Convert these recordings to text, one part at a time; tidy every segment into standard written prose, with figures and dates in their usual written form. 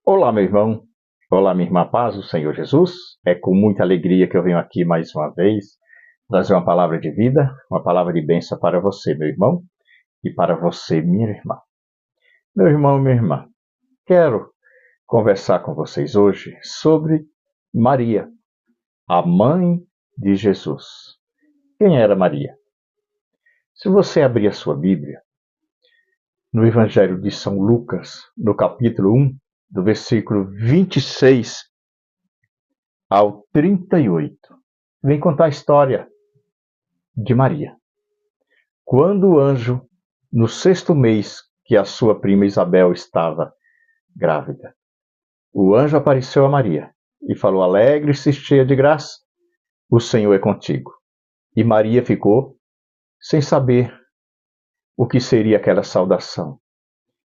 Olá, meu irmão. Olá, minha irmã. Paz do Senhor Jesus. É com muita alegria que eu venho aqui mais uma vez trazer uma palavra de vida, uma palavra de bênção para você, meu irmão, e para você, minha irmã. Meu irmão e minha irmã, quero conversar com vocês hoje sobre Maria, a mãe de Jesus. Quem era Maria? Se você abrir a sua Bíblia, no Evangelho de São Lucas, no capítulo 1, do versículo 26 ao 38, vem contar a história de Maria. Quando o anjo, no sexto mês que a sua prima Isabel estava grávida, o anjo apareceu a Maria e falou: Alegre-se, cheia de graça, o Senhor é contigo. E Maria ficou sem saber o que seria aquela saudação.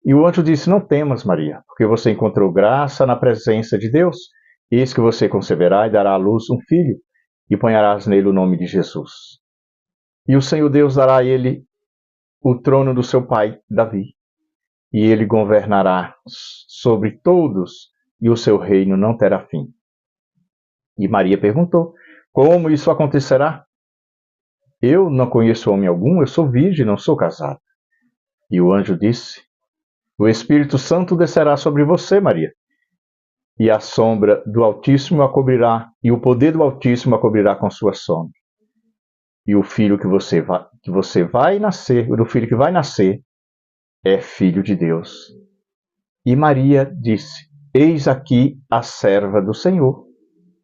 E o anjo disse: Não temas, Maria, porque você encontrou graça na presença de Deus. Eis que você conceberá e dará à luz um filho, e ponharás nele o nome de Jesus. E o Senhor Deus dará a ele o trono do seu pai, Davi, e ele governará sobre todos, e o seu reino não terá fim. E Maria perguntou: Como isso acontecerá? Eu não conheço homem algum, eu sou virgem, não sou casada. E o anjo disse: O Espírito Santo descerá sobre você, Maria, e a sombra do Altíssimo a cobrirá, e o poder do Altíssimo a cobrirá com sua sombra. E o filho que você vai nascer, o filho que vai nascer, é filho de Deus. E Maria disse: Eis aqui a serva do Senhor.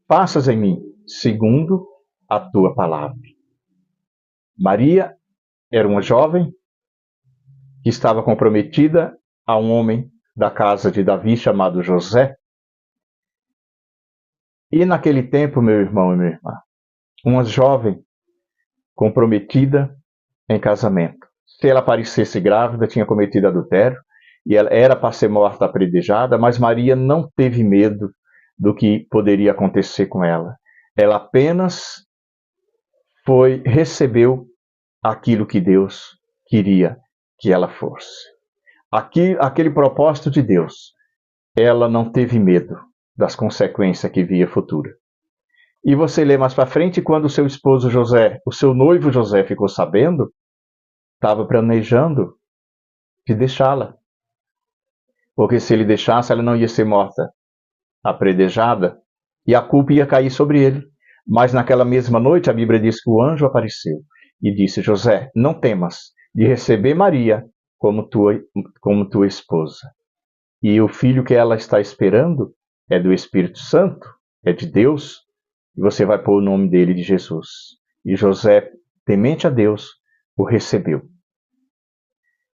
Faças em mim segundo a tua palavra. Maria era uma jovem que estava comprometida a um homem da casa de Davi chamado José. E naquele tempo, meu irmão e minha irmã, uma jovem comprometida em casamento, se ela aparecesse grávida, tinha cometido adultério, e ela era para ser morta apredejada, mas Maria não teve medo do que poderia acontecer com ela. Ela apenas recebeu aquilo que Deus queria que ela fosse. Aquele propósito de Deus, ela não teve medo das consequências que via futura. E você lê mais para frente, quando o seu esposo José, o seu noivo José ficou sabendo, estava planejando de deixá-la. Porque se ele deixasse, ela não ia ser morta apredejada, e a culpa ia cair sobre ele. Mas naquela mesma noite, a Bíblia diz que o anjo apareceu e disse: José, não temas de receber Maria como tua esposa. E o filho que ela está esperando é do Espírito Santo, é de Deus, e você vai pôr o nome dele de Jesus. E José, temente a Deus, o recebeu.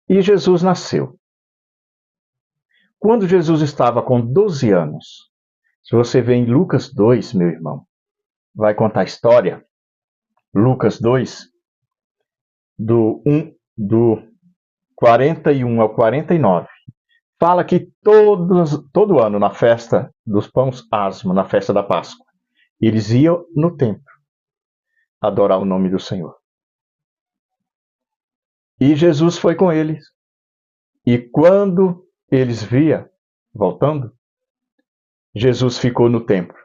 E Jesus nasceu. Quando Jesus estava com 12 anos, se você vê em Lucas 2, meu irmão, vai contar a história, Lucas 2, do 41 ao 49, fala que todo ano, na festa dos pães asmos, na festa da Páscoa, eles iam no templo adorar o nome do Senhor. E Jesus foi com eles. E quando eles via voltando, Jesus ficou no templo.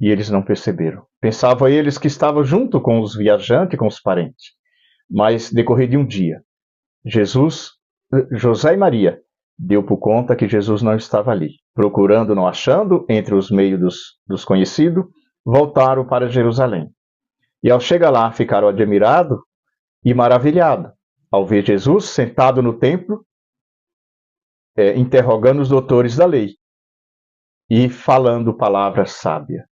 E eles não perceberam. Pensavam eles que estavam junto com os viajantes, com os parentes. Mas, decorrer de um dia, José e Maria, deu por conta que Jesus não estava ali. Procurando, não achando, entre os meios dos conhecidos, voltaram para Jerusalém. E ao chegar lá, ficaram admirados e maravilhados ao ver Jesus sentado no templo, interrogando os doutores da lei e falando palavras sábias.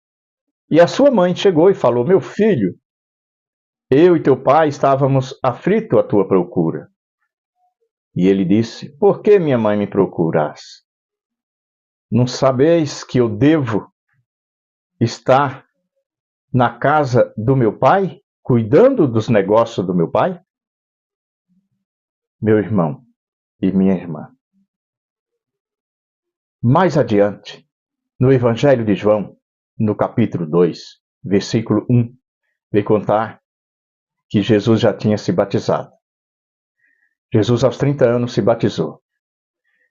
E a sua mãe chegou e falou: Meu filho, eu e teu pai estávamos aflitos à tua procura. E ele disse: Por que minha mãe me procuras? Não sabeis que eu devo estar na casa do meu pai, cuidando dos negócios do meu pai? Meu irmão e minha irmã. Mais adiante, no Evangelho de João, no capítulo 2, versículo 1, vai contar que Jesus já tinha se batizado. Jesus, aos 30 anos, se batizou.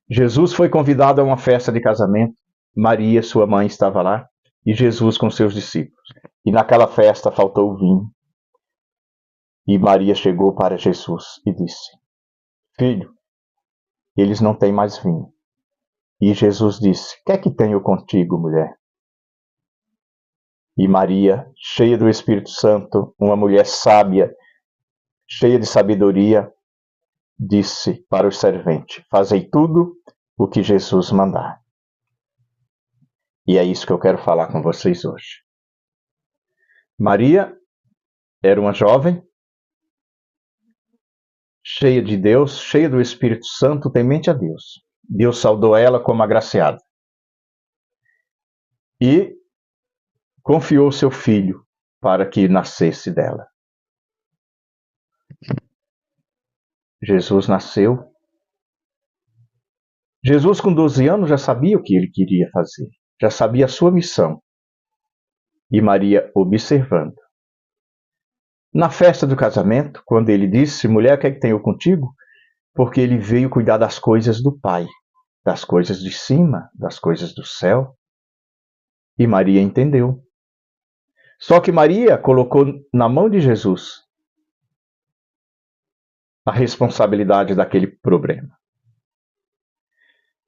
Jesus foi convidado a uma festa de casamento Maria, sua mãe, estava lá e Jesus com seus discípulos. E naquela festa faltou vinho. E Maria chegou para Jesus e disse: Filho, eles não têm mais vinho. E Jesus disse: Que é que tenho contigo, mulher? E Maria, cheia do Espírito Santo, uma mulher sábia, cheia de sabedoria, disse para o servente: Fazei tudo o que Jesus mandar. E é isso que eu quero falar com vocês hoje. Maria era uma jovem, cheia de Deus, cheia do Espírito Santo, temente a Deus. Deus saudou ela como agraciada. E confiou seu filho para que nascesse dela. Jesus nasceu. Jesus, com 12 anos, já sabia o que ele queria fazer. Já sabia a sua missão. E Maria observando. Na festa do casamento, quando ele disse: Mulher, o que é que tenho contigo? Porque ele veio cuidar das coisas do Pai, das coisas de cima, das coisas do céu. E Maria entendeu. Só que Maria colocou na mão de Jesus a responsabilidade daquele problema.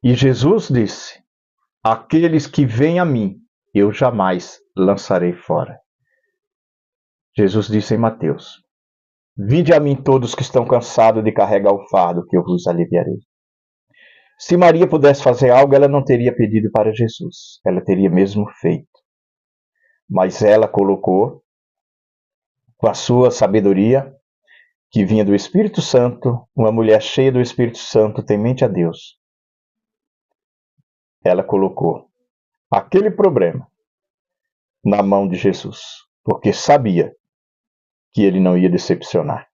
E Jesus disse: Aqueles que vêm a mim, eu jamais lançarei fora. Jesus disse em Mateus: Vinde a mim todos que estão cansados de carregar o fardo, que eu vos aliviarei. Se Maria pudesse fazer algo, ela não teria pedido para Jesus. Ela teria mesmo feito. Mas ela colocou, com a sua sabedoria, que vinha do Espírito Santo, uma mulher cheia do Espírito Santo, temente a Deus. Ela colocou aquele problema na mão de Jesus, porque sabia que ele não ia decepcionar.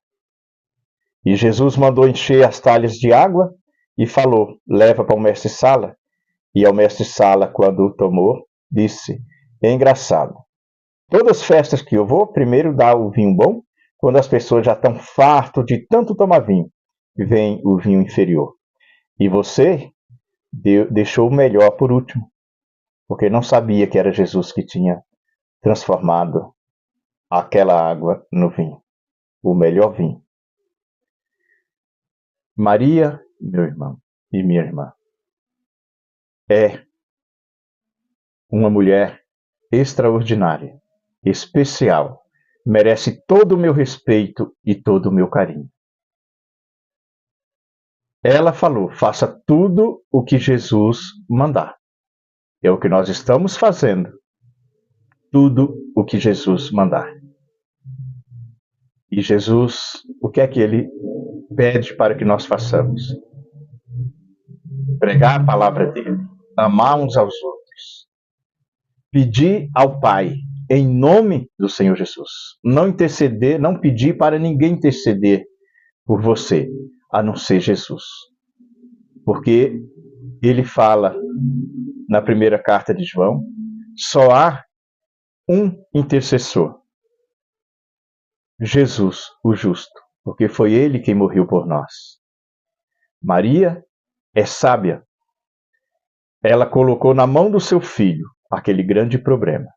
E Jesus mandou encher as talhas de água e falou: leva para o mestre-sala. E ao mestre-sala, quando o tomou, disse: é engraçado. Todas as festas que eu vou, primeiro dá o vinho bom, quando as pessoas já estão fartas de tanto tomar vinho, vem o vinho inferior. E você deixou o melhor por último, porque não sabia que era Jesus que tinha transformado aquela água no vinho, o melhor vinho. Maria, meu irmão e minha irmã, é uma mulher extraordinária, especial, merece todo o meu respeito e todo o meu carinho. Ela falou: faça tudo o que Jesus mandar. É o que nós estamos fazendo. Tudo o que Jesus mandar. E Jesus, o que é que ele pede para que nós façamos? Pregar a palavra dele, amar uns aos outros, pedir ao Pai em nome do Senhor Jesus. Não interceder, não pedir para ninguém interceder por você, a não ser Jesus. Porque ele fala na primeira carta de João, só há um intercessor, Jesus, o justo, porque foi ele quem morreu por nós. Maria é sábia. Ela colocou na mão do seu filho aquele grande problema.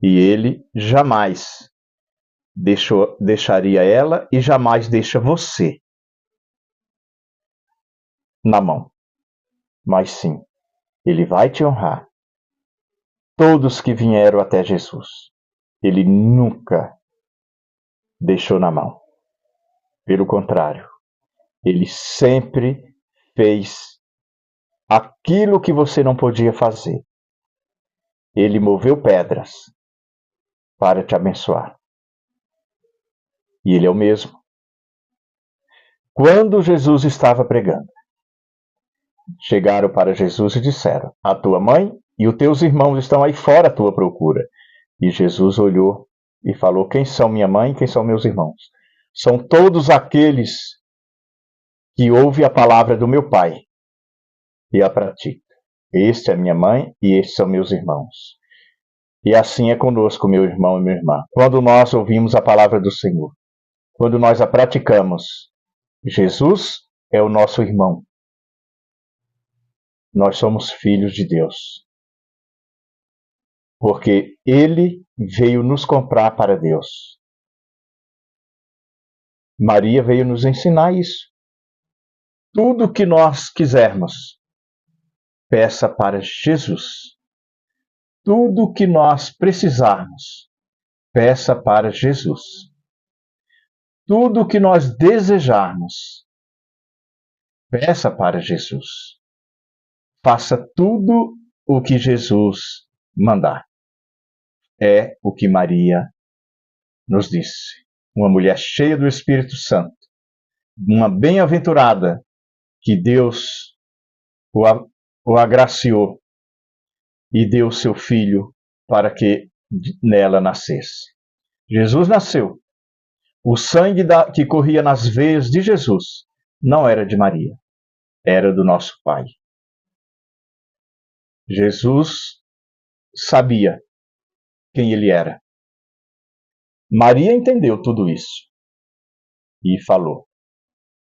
E ele jamais deixaria ela e jamais deixa você na mão. Mas sim, ele vai te honrar. Todos que vieram até Jesus, ele nunca deixou na mão. Pelo contrário, ele sempre fez aquilo que você não podia fazer. Ele moveu pedras para te abençoar. E ele é o mesmo. Quando Jesus estava pregando, chegaram para Jesus e disseram: a tua mãe e os teus irmãos estão aí fora à tua procura. E Jesus olhou e falou: quem são minha mãe e quem são meus irmãos? São todos aqueles que ouvem a palavra do meu Pai e a praticam. Este é minha mãe e estes são meus irmãos. E assim é conosco, meu irmão e minha irmã. Quando nós ouvimos a palavra do Senhor, quando nós a praticamos, Jesus é o nosso irmão. Nós somos filhos de Deus. porque ele veio nos comprar para Deus. Maria veio nos ensinar isso. Tudo que nós quisermos, peça para Jesus. Tudo que nós precisarmos, peça para Jesus. Tudo que nós desejarmos, peça para Jesus. Faça tudo o que Jesus mandar. É o que Maria nos disse. Uma mulher cheia do Espírito Santo, uma bem-aventurada que Deus o agraciou e deu seu filho para que nela nascesse. Jesus nasceu. O sangue que corria nas veias de Jesus não era de Maria, era do nosso Pai. Jesus sabia quem ele era. Maria entendeu tudo isso e falou: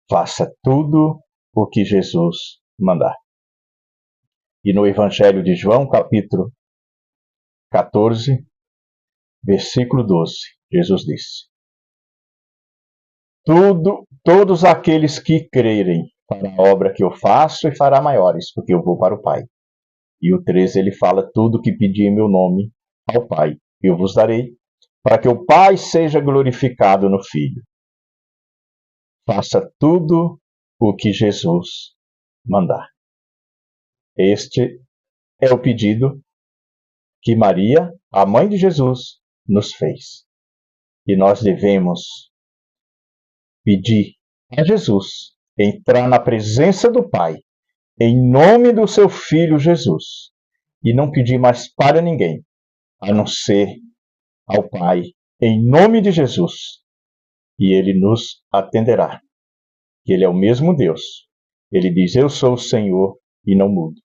faça tudo o que Jesus mandar. E no Evangelho de João, capítulo 14, versículo 12, Jesus disse: todos aqueles que crerem para a obra que eu faço e fará maiores, porque eu vou para o Pai. E o 13 ele fala: tudo que pedir em meu nome ao Pai, eu vos darei, para que o Pai seja glorificado no Filho. Faça tudo o que Jesus mandar. Este é o pedido que Maria, a mãe de Jesus, nos fez. E nós devemos pedir a Jesus entrar na presença do Pai, em nome do seu Filho Jesus, e não pedir mais para ninguém, a não ser ao Pai, em nome de Jesus, e Ele nos atenderá. Ele é o mesmo Deus. Ele diz: eu sou o Senhor e não mudo.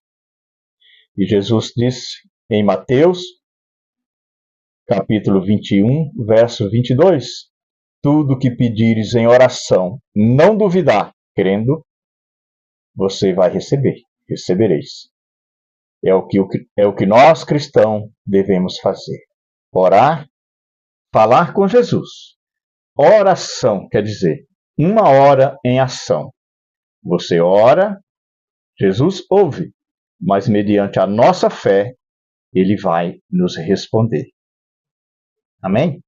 E Jesus disse em Mateus, capítulo 21, verso 22, tudo que pedires em oração, não duvidar, crendo, você vai recebereis. É o que nós cristãos devemos fazer. Orar, falar com Jesus. Oração quer dizer uma hora em ação. Você ora, Jesus ouve, mas mediante a nossa fé, Ele vai nos responder. Amém?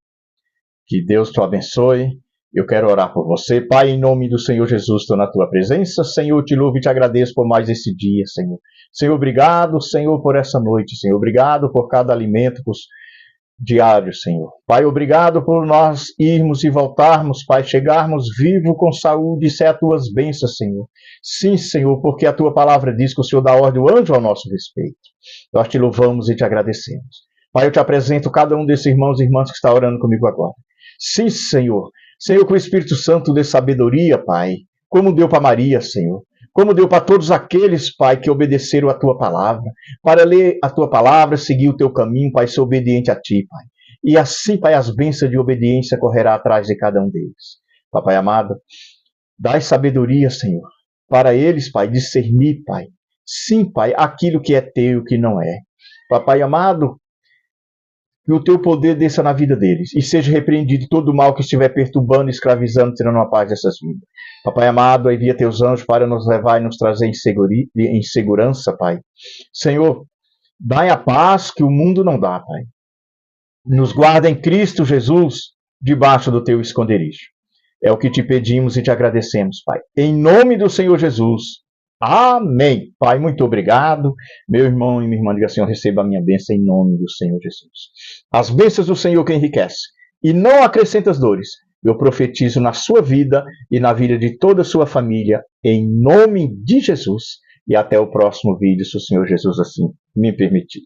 Que Deus te abençoe. Eu quero orar por você. Pai, em nome do Senhor Jesus, estou na tua presença. Senhor, te louvo e te agradeço por mais esse dia, Senhor. Senhor, obrigado, Senhor, por essa noite, Senhor. Obrigado por cada alimento diário, Senhor. Pai, obrigado por nós irmos e voltarmos, Pai, chegarmos vivo com saúde. Isso é as tuas bênçãos, Senhor. Sim, Senhor, porque a tua palavra diz que o Senhor dá ordem ao anjo ao nosso respeito. Nós te louvamos e te agradecemos. Pai, eu te apresento cada um desses irmãos e irmãs que está orando comigo agora. Sim, Senhor. Senhor, que o Espírito Santo dê sabedoria, Pai, como deu para Maria, Senhor. Como deu para todos aqueles, Pai, que obedeceram a tua palavra, para ler a tua palavra, seguir o teu caminho, Pai, ser obediente a ti, Pai. E assim, Pai, as bênçãos de obediência correrá atrás de cada um deles. Papai amado, dai sabedoria, Senhor, para eles, Pai, discernir, Pai. Sim, Pai, aquilo que é teu e o que não é. Papai amado, que o teu poder desça na vida deles e seja repreendido todo o mal que estiver perturbando, escravizando, tirando a paz dessas vidas. Papai amado, envia teus anjos para nos levar e nos trazer em segurança, Pai. Senhor, dai a paz que o mundo não dá, Pai. Nos guarda em Cristo Jesus, debaixo do teu esconderijo. É o que te pedimos e te agradecemos, Pai. Em nome do Senhor Jesus. Amém. Pai, muito obrigado. Meu irmão e minha irmã, diga: Senhor, receba a minha bênção em nome do Senhor Jesus. As bênçãos do Senhor que enriquece e não acrescenta as dores, eu profetizo na sua vida e na vida de toda a sua família, em nome de Jesus. E até o próximo vídeo, se o Senhor Jesus assim me permitir.